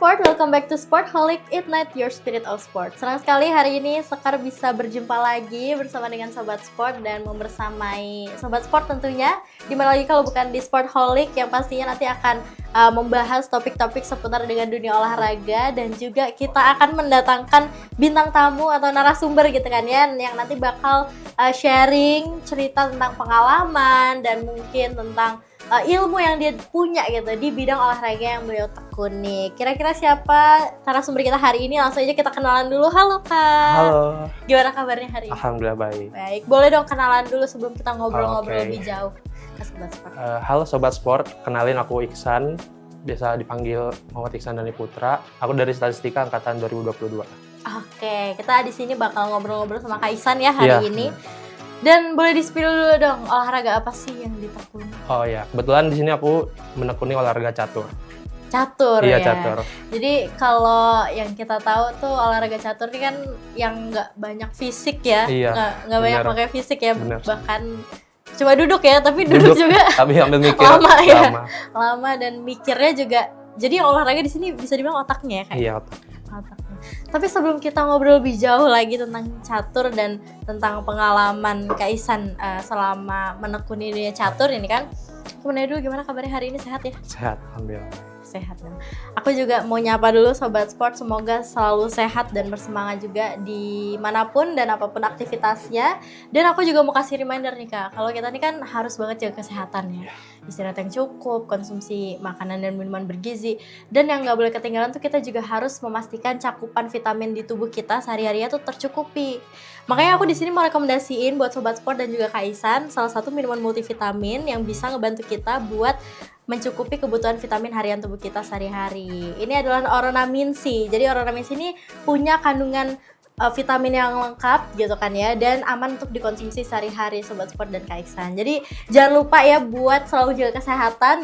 Sport, welcome back to Sportholic, Ignite Your Spirit of Sport. Senang sekali hari ini Sekar bisa berjumpa lagi bersama dengan Sobat Sport dan membersamai Sobat Sport tentunya. Dimana lagi kalau bukan di Sportholic yang pastinya nanti akan membahas topik-topik seputar dengan dunia olahraga. Dan juga kita akan mendatangkan bintang tamu atau narasumber gitu kan ya, yang nanti bakal sharing cerita tentang pengalaman dan mungkin tentang ilmu yang dia punya gitu di bidang olahraga yang beliau tekuni. Kira-kira siapa narasumber kita hari ini? Langsung aja kita kenalan dulu. Halo Kak. Halo. Gimana kabarnya hari ini? Alhamdulillah baik. Baik. Boleh dong kenalan dulu sebelum kita ngobrol-ngobrol lebih jauh ke Sobat Sport. Halo Sobat Sport, kenalin aku Iksan. Biasa dipanggil Muhammad Iksan Dhani Putra. Aku dari Statistika angkatan 2022. Oke, kita di sini bakal ngobrol-ngobrol sama Kak Iksan ya hari ini. Dan boleh di-spill dulu dong, olahraga apa sih yang ditekuni? Oh ya, kebetulan di sini aku menekuni olahraga catur. Catur Iya, ya? catur. Jadi kalau yang kita tahu tuh olahraga catur ini kan yang nggak banyak fisik ya? Iya, nggak banyak bener. pakai fisik ya? Bener. Bahkan cuma duduk ya, tapi duduk juga Tapi ambil mikir lama ya? Lama dan mikirnya juga. Jadi olahraga di sini bisa dibilang otaknya ya? Kayak? Iya, Otaknya. Tapi sebelum kita ngobrol lebih jauh lagi tentang catur dan tentang pengalaman Kak Iksan selama menekuni dunia catur ini kan, aku nanya dulu gimana kabarnya hari ini, sehat ya? sehat, alhamdulillah. Sehat. Aku juga mau nyapa dulu Sobat Sport, semoga selalu sehat dan bersemangat juga dimanapun dan apapun aktivitasnya. Dan aku juga mau kasih reminder nih Kak, kalau kita nih kan harus banget jaga kesehatan ya. Istirahat yang cukup, konsumsi makanan dan minuman bergizi, dan yang nggak boleh ketinggalan tuh kita juga harus memastikan cakupan vitamin di tubuh kita sehari-harinya tuh tercukupi. Makanya aku di sini mau rekomendasiin buat Sobat Sport dan juga Kak Iksan salah satu minuman multivitamin yang bisa ngebantu kita buat mencukupi kebutuhan vitamin harian tubuh kita sehari-hari. Ini adalah Oronamin C. Jadi Oronamin C ini punya kandungan vitamin yang lengkap gitu kan ya, dan aman untuk dikonsumsi sehari-hari Sobat Sport dan Kak Iksan. Jadi jangan lupa ya buat selalu jaga kesehatan,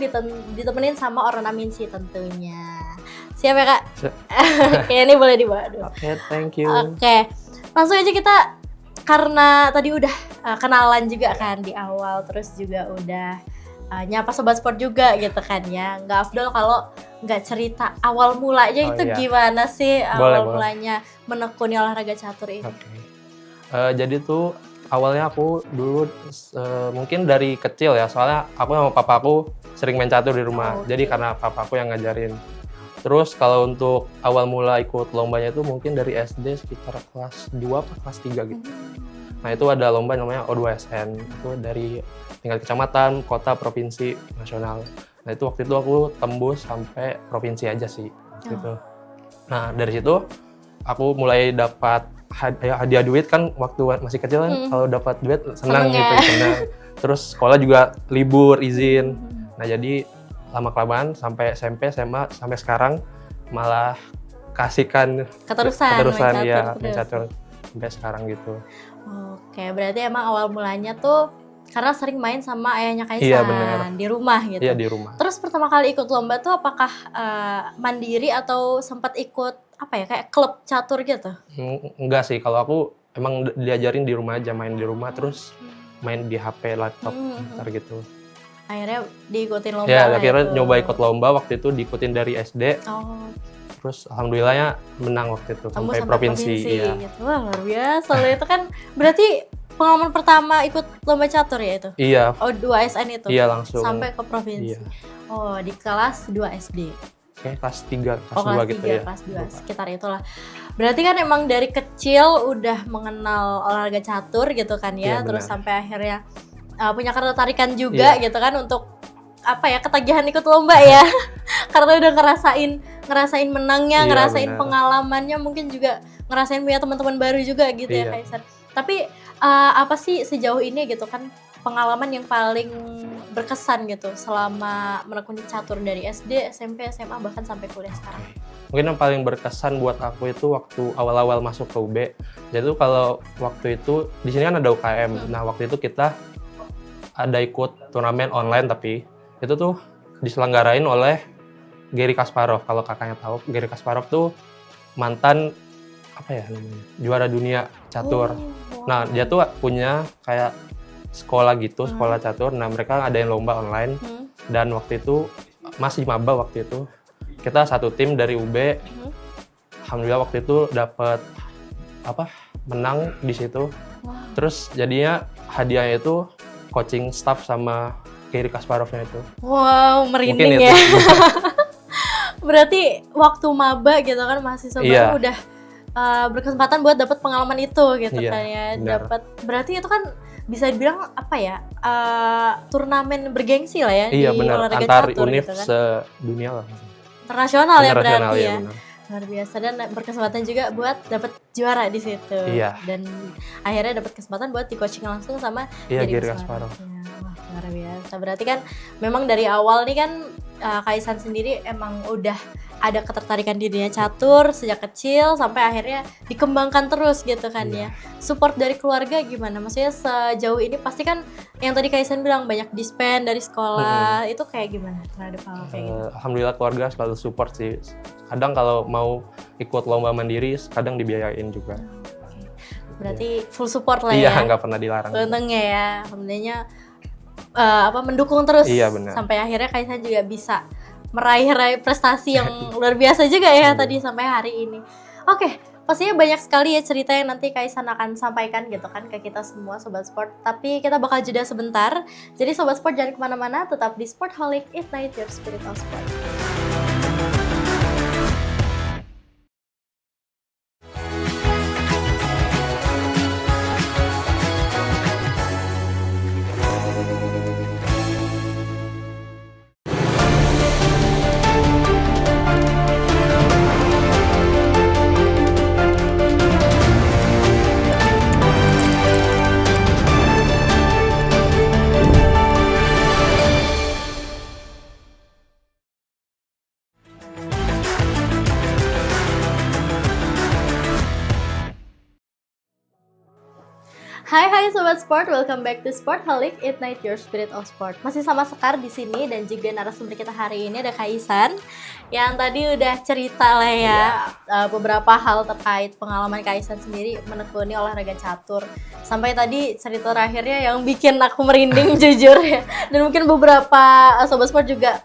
ditemenin sama Oronamin C tentunya. Siap ya Kak? Siap. Oke, ini boleh dibawa dulu. Oke, thank you. Oke, langsung aja kita, karena tadi udah kenalan juga kan di awal, terus juga udah nyapa Sobat Sport juga gitu kan ya. Nggak afdol kalau nggak cerita awal mulanya itu gimana sih awal mulanya menekuni olahraga catur ini? Jadi tuh awalnya aku dulu mungkin dari kecil ya, soalnya aku sama papa aku sering main catur di rumah. Jadi karena papa aku yang ngajarin. Terus kalau untuk awal mula ikut lombanya itu mungkin dari SD sekitar kelas 2 atau kelas 3 gitu. Nah itu ada lomba namanya O2SN, itu dari tingkat kecamatan, kota, provinsi, nasional. Nah itu waktu itu aku tembus sampai provinsi aja sih gitu. Nah dari situ aku mulai dapat hadiah duit kan, waktu masih kecil kan kalau dapat duit senang gitu, senang. Terus sekolah juga libur, izin. Nah jadi lama-kelamaan sampai SMP, SMA, sampai sekarang malah kasihkan keterusan ya main catur sampai sekarang gitu. Oke, berarti emang awal mulanya tuh karena sering main sama ayahnya Kak Iksan di rumah gitu. Iya, di rumah. Terus pertama kali ikut lomba tuh apakah mandiri atau sempat ikut apa ya, kayak klub catur gitu? Enggak sih, kalau aku emang diajarin di rumah aja, main di rumah terus main di HP, laptop, ntar gitu. Akhirnya diikutin lomba. Ya, akhirnya nyoba ikut lomba, waktu itu diikutin dari SD. Terus alhamdulillahnya menang waktu itu sampai provinsi. Iya. Gitu. Wah, luar biasa. Loh, itu kan berarti pengalaman pertama ikut lomba catur ya itu? Iya. Oh, 2SN itu? Iya, langsung. Sampai ke provinsi? Iya. Oh, di kelas 2 SD? Oke, kelas 3, kelas 2 gitu ya. Kelas 2, sekitar itulah. Berarti kan emang dari kecil udah mengenal olahraga catur gitu kan ya? Iya, terus sampai akhirnya punya ketertarikan juga gitu kan untuk apa ya, ketagihan ikut lomba ya. Karena udah ngerasain menangnya, ngerasain pengalamannya, mungkin juga ngerasain punya teman-teman baru juga gitu ya Kak Iksan. Tapi apa sih sejauh ini gitu kan pengalaman yang paling berkesan gitu selama menekuni catur dari SD, SMP, SMA bahkan sampai kuliah sekarang? Mungkin yang paling berkesan buat aku itu waktu awal-awal masuk ke UB. Jadi tuh kalau waktu itu di sini kan ada UKM. Nah, waktu itu kita ada ikut turnamen online, tapi itu tuh diselenggarain oleh Garry Kasparov. Kalau kakaknya tahu, Garry Kasparov tuh mantan apa ya namanya, juara dunia catur. Nah dia tuh punya kayak sekolah gitu, sekolah catur. Nah mereka ngadain lomba online dan waktu itu masih maba waktu itu. kita satu tim dari UB. Alhamdulillah waktu itu dapat menang di situ. Terus jadinya hadiahnya itu coaching staff sama Gary Kasparovnya itu. Wow, merinding ya. Berarti waktu maba gitu kan mahasiswa baru udah berkesempatan buat dapat pengalaman itu gitu kan ya. Dapat berarti itu kan bisa dibilang turnamen bergengsi lah ya di olahraga antar catur univ gitu kan. Sedunia lah. Internasional ya berarti ya. Benar. Luar biasa dan berkesempatan juga buat dapat juara di situ. Dan akhirnya dapat kesempatan buat di coaching langsung sama Gary Kasparov. Wah, luar biasa. Berarti kan memang dari awal nih kan Kaisan sendiri emang udah ada ketertarikan di dunia catur sejak kecil sampai akhirnya dikembangkan terus gitu kan ya. Support dari keluarga gimana? Maksudnya sejauh ini pasti kan yang tadi Kaisan bilang banyak dispen dari sekolah, itu kayak gimana terhadap hal kayak gitu? Alhamdulillah keluarga selalu support sih. Kadang kalau mau ikut lomba mandiri, kadang dibiayain juga. Berarti full support lah ya? Iya, nggak pernah dilarang. Untungnya ya, alhamdulillahnya mendukung terus sampai akhirnya Kaisan juga bisa meraih prestasi yang luar biasa juga ya tadi sampai hari ini. Oke, pastinya banyak sekali ya cerita yang nanti Kaisan akan sampaikan gitu kan ke kita semua Sobat Sport. Tapi kita bakal jeda sebentar. Jadi Sobat Sport jangan kemana-mana, tetap di Sportholic, Ignite Your Spirit of Sport. Hai Sobat Sport, welcome back to Sportholic, Ignite Your Spirit of Sport. Masih sama Sekar di sini dan juga narasumber kita hari ini ada Kaisan yang tadi udah cerita lah ya beberapa hal terkait pengalaman Kaisan sendiri menekuni olahraga catur. Sampai tadi cerita terakhirnya yang bikin aku merinding jujur ya. Dan mungkin beberapa Sobat Sport juga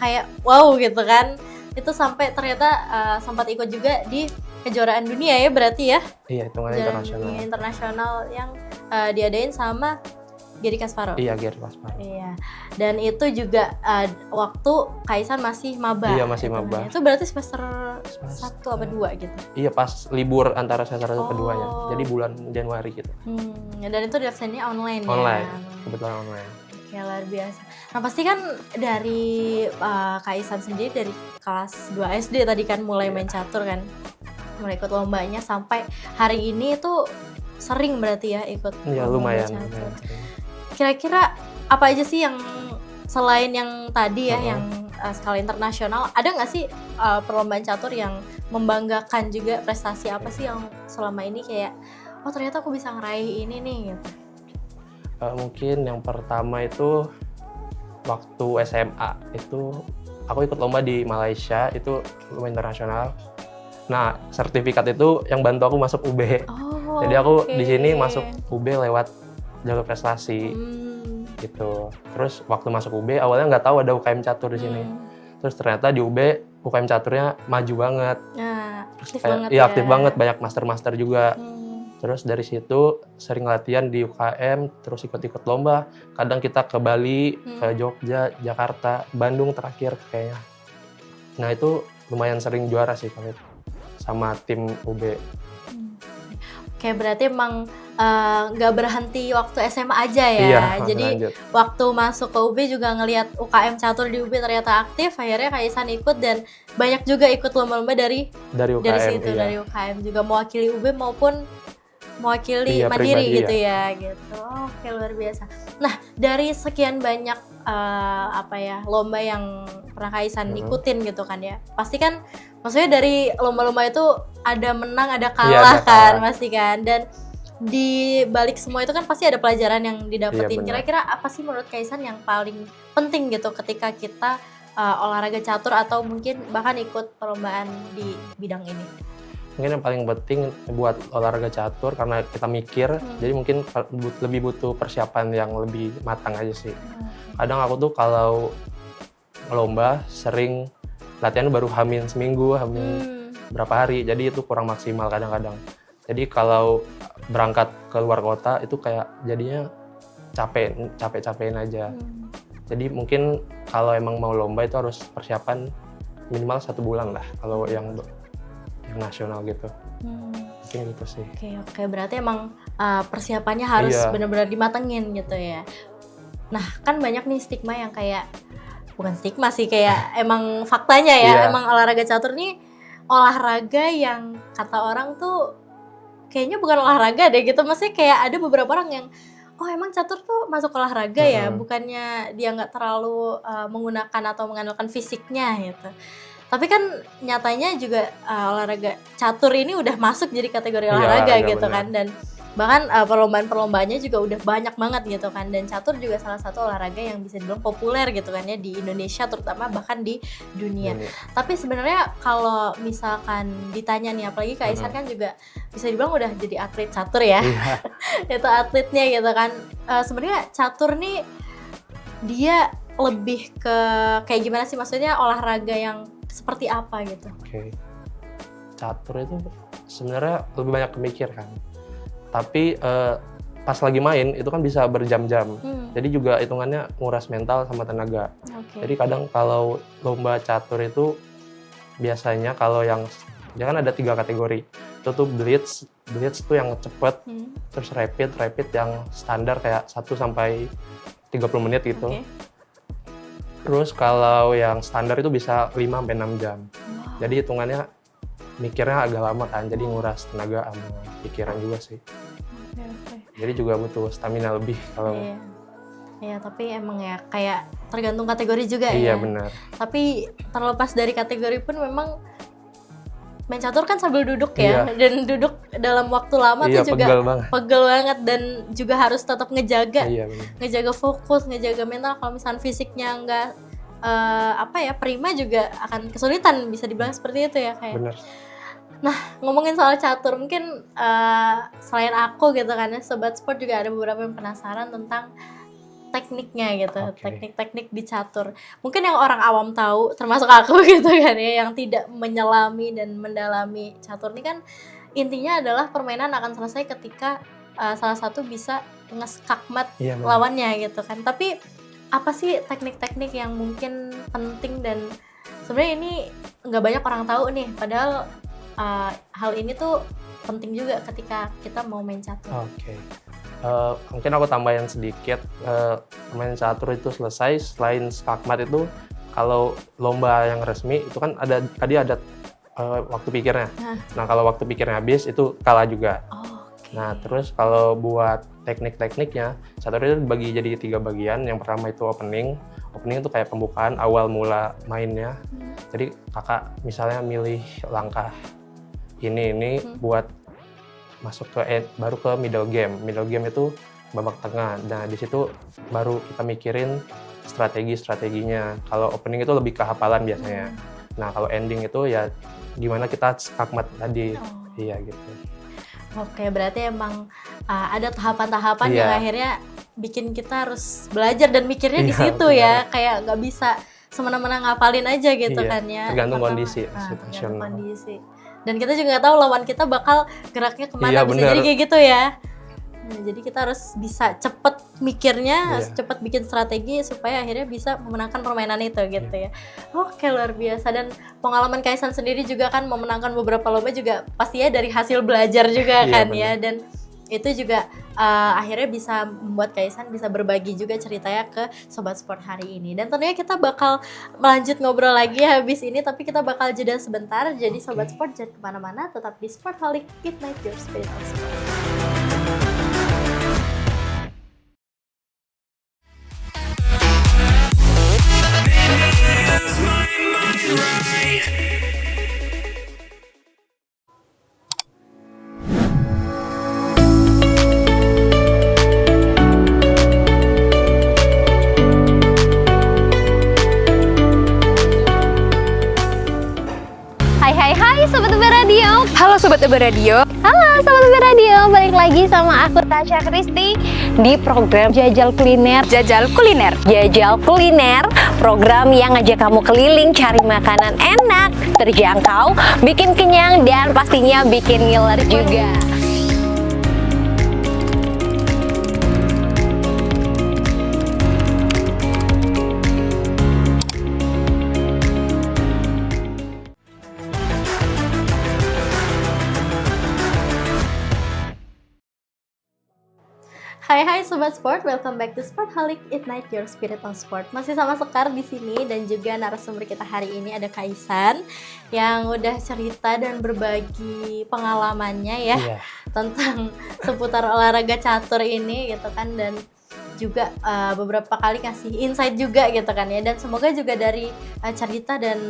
kayak wow gitu kan. Itu sampai ternyata sempat ikut juga di kejuaraan dunia ya berarti ya? Iya, hitungannya internasional yang diadain sama Gary Kasparov. Iya, Gary Kasparov. Iya. Dan itu juga waktu Kaisan masih maba. Iya, masih maba. Itu berarti semester 1 apa 2 gitu? Iya, pas libur antara semester keduanya. Jadi bulan Januari gitu. Dan itu dilaksanainnya online ya? Online, kebetulan online. Oke, luar biasa. Nah pasti kan dari Kaisan sendiri dari kelas 2 SD tadi kan mulai main catur kan? Mulai ikut lombanya sampai hari ini tuh sering berarti ya ikut lumayan. Kira-kira apa aja sih yang selain yang tadi ya yang skala internasional, ada nggak sih perlombaan catur yang membanggakan juga? Prestasi apa sih yang selama ini kayak oh ternyata aku bisa ngeraih ini nih gitu? Mungkin yang pertama itu waktu SMA itu aku ikut lomba di Malaysia, itu lomba internasional. Nah, sertifikat itu yang bantu aku masuk UB. Jadi aku di sini masuk UB lewat jalur prestasi. Gitu. Terus waktu masuk UB awalnya nggak tahu ada UKM catur di sini. Terus ternyata di UB UKM caturnya maju banget. Aktif banget, banyak master-master juga. Terus dari situ sering latihan di UKM, terus ikut-ikut lomba. Kadang kita ke Bali, ke Jogja, Jakarta, Bandung terakhir kayaknya. Nah itu lumayan sering juara sih kalau itu sama tim UB. Oke, berarti emang nggak berhenti waktu SMA aja ya. Iya, jadi lanjut. Waktu masuk ke UB juga ngelihat UKM catur di UB ternyata aktif, akhirnya Kaisan ikut dan banyak juga ikut lomba-lomba dari UKM, dari situ, dari UKM juga mewakili UB maupun mewakili mandiri pribadi, gitu ya gitu. Oke, luar biasa. Nah, dari sekian banyak lomba yang pernah Kaisan ikutin gitu kan ya. Pasti kan maksudnya dari lomba-lomba itu ada menang, ada kalah kan pasti kan. Dan di balik semua itu kan pasti ada pelajaran yang didapetin. Kira-kira apa sih menurut Kaisan yang paling penting gitu ketika kita olahraga catur atau mungkin bahkan ikut perlombaan di bidang ini? Mungkin yang paling penting buat olahraga catur karena kita mikir, jadi mungkin lebih butuh persiapan yang lebih matang aja sih. Kadang aku tuh kalau lomba sering latihan baru hamin seminggu, hamin berapa hari, jadi itu kurang maksimal kadang-kadang. Jadi kalau berangkat ke luar kota itu kayak jadinya capek-capekin aja. Jadi mungkin kalau emang mau lomba itu harus persiapan minimal 1 bulan lah kalau yang nasional gitu. Mungkin gitu sih. Oke, berarti emang persiapannya harus benar-benar dimatengin gitu ya. Nah, kan banyak nih stigma yang kayak, bukan stigma sih, kayak emang faktanya ya, emang olahraga catur nih olahraga yang kata orang tuh kayaknya bukan olahraga deh gitu. Maksudnya kayak ada beberapa orang yang, oh emang catur tuh masuk olahraga ya, bukannya dia nggak terlalu menggunakan atau mengandalkan fisiknya gitu. Tapi kan nyatanya juga olahraga catur ini udah masuk jadi kategori olahraga gitu kan, dan bahkan perlombaan-perlombaannya juga udah banyak banget gitu kan, dan catur juga salah satu olahraga yang bisa dibilang populer gitu kan ya di Indonesia terutama, bahkan di dunia. Tapi sebenarnya kalau misalkan ditanya nih, apalagi Kak Ihsan kan juga bisa dibilang udah jadi atlet catur ya, itu atletnya gitu kan. Sebenarnya catur nih dia lebih ke kayak gimana sih, maksudnya olahraga yang seperti apa gitu? Catur itu sebenarnya lebih banyak mikir kan. Tapi pas lagi main itu kan bisa berjam-jam. Jadi juga hitungannya nguras mental sama tenaga. Jadi kadang kalau lomba catur itu biasanya kalau yang dia kan ada 3 kategori. Itu tuh blitz tuh yang cepet, terus rapid yang standar kayak 1 sampai 30 menit gitu. Terus kalau yang standar itu bisa 5 sampai 6 jam. Jadi hitungannya mikirnya agak lama kan, jadi nguras tenaga sama pikiran juga sih. Jadi juga butuh stamina lebih kalau. Iya, tapi emang ya kayak tergantung kategori juga ya. Iya benar. Tapi terlepas dari kategori pun memang main catur kan sambil duduk ya, dan duduk dalam waktu lama tuh juga pegel banget, dan juga harus tetap ngejaga fokus, ngejaga mental. Kalau misalnya fisiknya nggak prima juga akan kesulitan, bisa dibilang seperti itu ya kayak. Benar. Nah, ngomongin soal catur, mungkin selain aku gitu kan ya, Sobat Sport juga ada beberapa yang penasaran tentang tekniknya gitu, teknik-teknik di catur. Mungkin yang orang awam tahu, termasuk aku gitu kan ya, yang tidak menyelami dan mendalami catur ini kan intinya adalah permainan akan selesai ketika salah satu bisa ngeskakmat lawannya gitu kan. Tapi apa sih teknik-teknik yang mungkin penting dan sebenarnya ini nggak banyak orang tahu nih, padahal hal ini tuh penting juga ketika kita mau main catur. Mungkin aku tambahin sedikit, main catur itu selesai, selain skakmat itu kalau lomba yang resmi itu kan ada waktu pikirnya. Nah kalau waktu pikirnya habis itu kalah juga. Nah terus kalau buat teknik-tekniknya, catur itu dibagi jadi 3 bagian. Yang pertama itu opening itu kayak pembukaan, awal mula mainnya. Jadi kakak misalnya milih langkah ini buat masuk baru ke middle game. Middle game itu babak tengah. Nah, di situ baru kita mikirin strateginya. Kalau opening itu lebih ke hafalan biasanya. Nah, kalau ending itu ya gimana kita skakmat tadi. Iya gitu. Berarti emang ada tahapan-tahapan yang akhirnya bikin kita harus belajar dan mikirnya di situ ya. Kayak nggak bisa semena-mena ngapalin aja gitu kan ya. Tergantung kondisi. Tergantung kondisi. Dan kita juga nggak tahu lawan kita bakal geraknya kemana, bisa jadi kayak gitu ya. Nah, jadi kita harus bisa cepet mikirnya, cepet bikin strategi supaya akhirnya bisa memenangkan permainan itu gitu ya. Luar biasa. Dan pengalaman Kak Ihsan sendiri juga kan memenangkan beberapa lomba juga pastinya dari hasil belajar juga kan ya. Dan itu juga akhirnya bisa membuat Kak Ihsan bisa berbagi juga ceritanya ke Sobat Sport hari ini. Dan tentunya kita bakal melanjut ngobrol lagi habis ini, tapi kita bakal jeda sebentar. Jadi Sobat Sport jangan kemana-mana, tetap di Sportholic, Ignite Your Spirit of Sport. Hai Sobat UB Radio. Halo Sobat UB Radio. Halo Sobat UB Radio, balik lagi sama aku Tasya Kristi di program Jajal Kuliner. program yang ngajak kamu keliling cari makanan enak, terjangkau, bikin kenyang, dan pastinya bikin ngiler juga. Hai Sobat Sport, welcome back to Sportholic, Ignite Your Spirit on Sport. Masih sama Sekar di sini dan juga narasumber kita hari ini ada Kaisan yang udah cerita dan berbagi pengalamannya ya tentang seputar olahraga catur ini gitu kan, dan juga beberapa kali kasih insight juga gitu kan ya, dan semoga juga dari cerita dan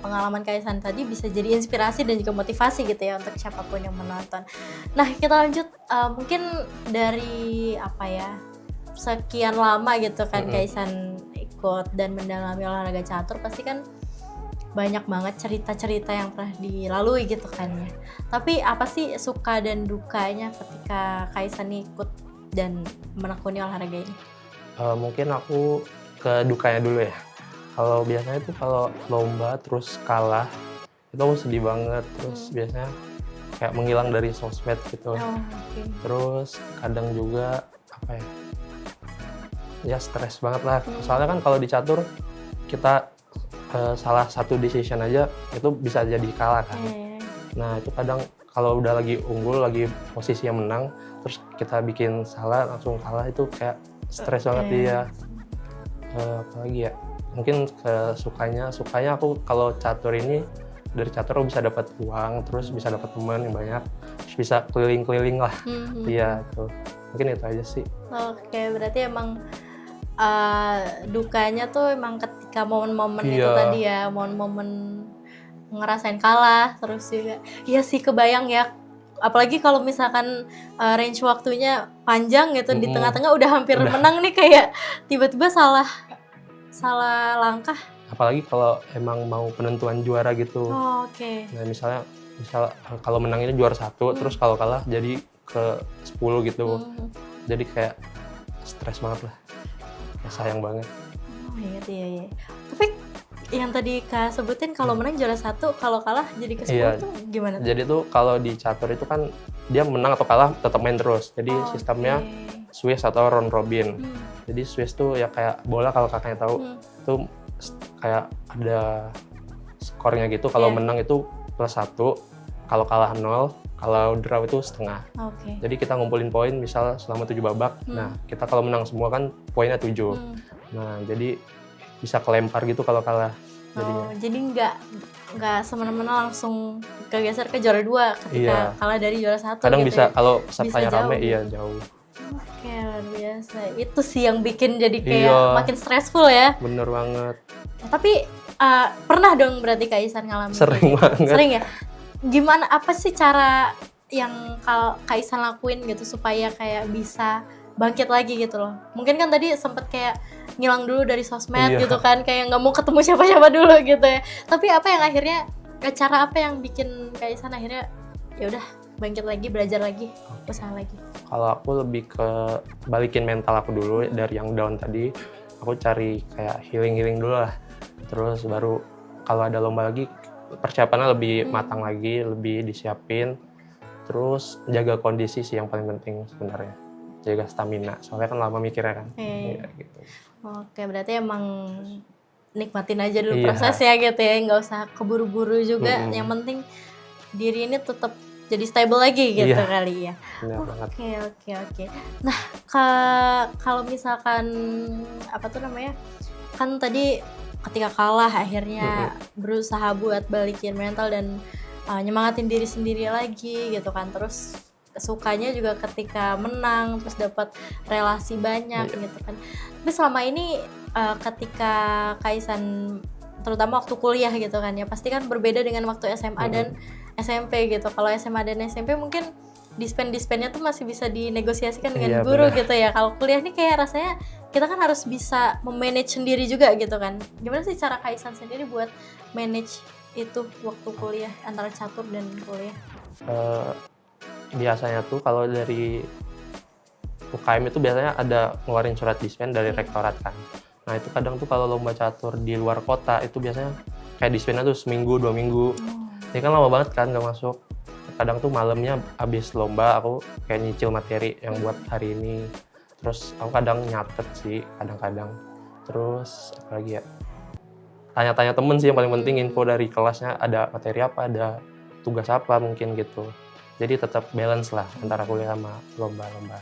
pengalaman Kaisan tadi bisa jadi inspirasi dan juga motivasi gitu ya untuk siapapun yang menonton. Nah, kita lanjut mungkin dari apa ya, sekian lama gitu kan Kaisan ikut dan mendalami olahraga catur, pasti kan banyak banget cerita-cerita yang pernah dilalui gitu kan ya. Tapi apa sih suka dan dukanya ketika Kaisan ikut dan menekuni olahraga ini? Mungkin aku ke dukanya dulu ya. Kalau biasanya tuh kalau lomba terus kalah, itu aku sedih banget. Terus biasanya kayak menghilang dari sosmed gitu. Terus kadang juga apa ya stres banget lah. Soalnya kan kalau di catur kita salah satu decision aja itu bisa jadi kalah kan. Nah itu kadang kalau udah lagi unggul, lagi posisi yang menang, terus kita bikin salah, langsung kalah, itu kayak stres banget dia. Apalagi ya, mungkin sukanya aku kalau catur ini, dari catur aku bisa dapat uang, terus bisa dapat teman yang banyak, terus bisa keliling-keliling lah. Iya, tuh. Mungkin itu aja sih. Oke, berarti emang dukanya tuh emang ketika momen-momen itu tadi ya, momen-momen ngerasain kalah, terus juga iya sih kebayang ya, apalagi kalau misalkan range waktunya panjang gitu, di tengah-tengah udah hampir menang nih, kayak tiba-tiba salah langkah. Apalagi kalau emang mau penentuan juara gitu. Nah misal kalau menang ini juara 1, terus kalau kalah jadi ke 10 gitu. Jadi kayak stres banget lah, ya, sayang banget. Iya. Tapi yang tadi Kak sebutin kalau menang juara 1, kalau kalah jadi ke 10 tuh gimana tuh? Jadi tuh kalau di catur itu kan dia menang atau kalah tetap main terus. Jadi sistemnya Swiss atau round robin. Jadi Swiss tuh ya kayak bola, kalau kakaknya tahu. Itu kayak ada skornya gitu. Kalau menang itu +1, kalau kalah 0, kalau draw itu setengah. Jadi kita ngumpulin poin misal selama 7 babak. Nah, kita kalau menang semua kan poinnya 7. Nah, jadi bisa kelempar gitu kalau kalah. Jadi nggak semena-mena langsung kegeser ke juara 2 ketika kalah dari juara 1. Kadang gitu bisa ya? kalau pesertanya rame, jauh. Oke, luar biasa. Itu sih yang bikin jadi kayak makin stressful ya. Bener banget. Tapi pernah dong berarti Kaisan ngalamin? Sering banget. Sering ya? Gimana, apa sih cara yang Kaisan lakuin gitu supaya kayak bisa bangkit lagi gitu loh? Mungkin kan tadi sempet kayak ngilang dulu dari sosmed gitu kan, kayak nggak mau ketemu siapa-siapa dulu gitu ya. Tapi apa yang akhirnya, cara apa yang bikin Kaisan akhirnya ya udah bangkit lagi, belajar lagi, usaha lagi? Kalau aku lebih ke balikin mental aku dulu dari yang down tadi. Aku cari kayak healing dulu lah. Terus baru kalau ada lomba lagi, persiapannya lebih matang lagi, lebih disiapin. Terus jaga kondisi sih yang paling penting sebenarnya. Jaga stamina, soalnya kan lama mikirnya kan. Gitu. Oke, berarti emang nikmatin aja dulu prosesnya gitu ya, nggak usah keburu-buru juga. Yang penting diri ini tetap jadi stable lagi gitu kali ya. Oke. Nah, kalau misalkan apa tuh namanya, kan tadi ketika kalah akhirnya berusaha buat balikin mental dan nyemangatin diri sendiri lagi gitu kan. Terus sukanya juga ketika menang, terus dapat relasi banyak gitu kan. Tapi selama ini ketika Kaisan terutama waktu kuliah gitu kan ya, pasti kan berbeda dengan waktu SMA dan SMP gitu. Kalau SMA dan SMP mungkin dispen-dispennya tuh masih bisa dinegosiasikan dengan guru gitu ya. Kalau kuliah nih kayak rasanya kita kan harus bisa memanage sendiri juga gitu kan. Gimana sih cara Kaisan sendiri buat manage itu waktu kuliah, antara catur dan kuliah? Biasanya tuh kalau dari UKM itu biasanya ada ngeluarin surat dispen dari rektorat kan. Nah itu kadang tuh kalau lomba catur di luar kota itu biasanya kayak disiplinnya tuh seminggu 2 minggu. Ini kan lama banget kan nggak masuk. Kadang tuh malamnya abis lomba aku kayak nyicil materi yang buat hari ini. Terus aku kadang nyatet sih kadang-kadang. Terus apa lagi ya? Tanya-tanya temen sih yang paling penting, info dari kelasnya ada materi apa, ada tugas apa mungkin gitu. Jadi tetap balance lah antara kuliah sama lomba-lomba.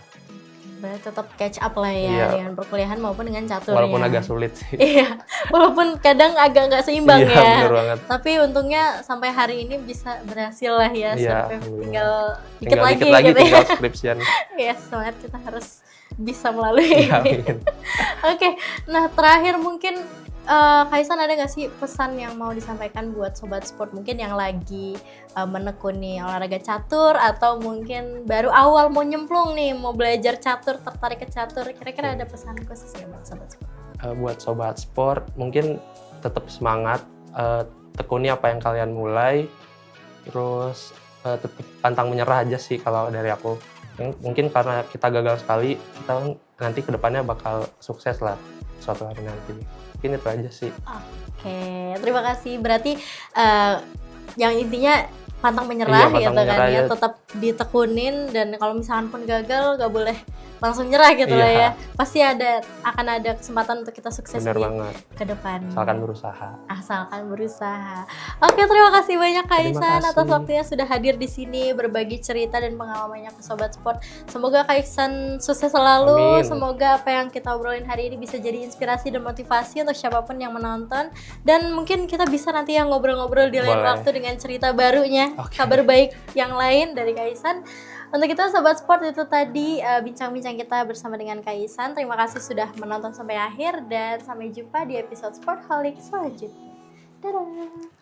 Berarti tetap catch up lah ya Iya. dengan perkuliahan maupun dengan caturnya. Walaupun agak sulit sih. Iya, walaupun kadang agak nggak seimbang Iya, ya. bener banget. Tapi untungnya sampai hari ini bisa berhasil lah ya. Iya, Sampai alhamdulillah. tinggal dikit Tinggal lagi dikit lagi gitu tinggal ya. skripsian. Ya, semangat kita harus bisa melalui Iya, ini. amin. Oke, nah terakhir mungkin Kaisan ada nggak sih pesan yang mau disampaikan buat sobat sport mungkin yang lagi menekuni olahraga catur atau mungkin baru awal mau nyemplung nih mau belajar catur, tertarik ke catur, kira-kira ada pesan khusus nggak buat sobat sport? Buat sobat sport mungkin tetap semangat, tekuni apa yang kalian mulai, terus tetap pantang menyerah aja sih kalau dari aku. Mungkin karena kita gagal sekali, kita nanti kedepannya bakal sukses lah suatu hari nanti. Mungkin itu aja sih. Oke, terima kasih. Berarti yang intinya pantang menyerah Iya, pantang gitu kan menyerah ya, ya. tetap ditekunin dan kalau misalkan pun gagal gak boleh langsung nyerah gitu lah ya. Iya. Pasti akan ada kesempatan untuk kita sukses Bener di banget. ke depan. Asalkan berusaha. Asalkan berusaha. Oke, terima kasih banyak Kaisan Terima atas kasih. waktunya sudah hadir di sini berbagi cerita dan pengalamannya ke sobat sport. Semoga Kaisan sukses selalu. Amin. Semoga apa yang kita obrolin hari ini bisa jadi inspirasi dan motivasi untuk siapapun yang menonton. Dan mungkin kita bisa nanti yang ngobrol-ngobrol di lain Boleh. waktu dengan cerita barunya, Oke. kabar baik yang lain dari Kaisan. Untuk kita sobat sport itu tadi bincang-bincang kita bersama dengan Kaisan. Terima kasih sudah menonton sampai akhir dan sampai jumpa di episode Sportholic selanjutnya. Dadah.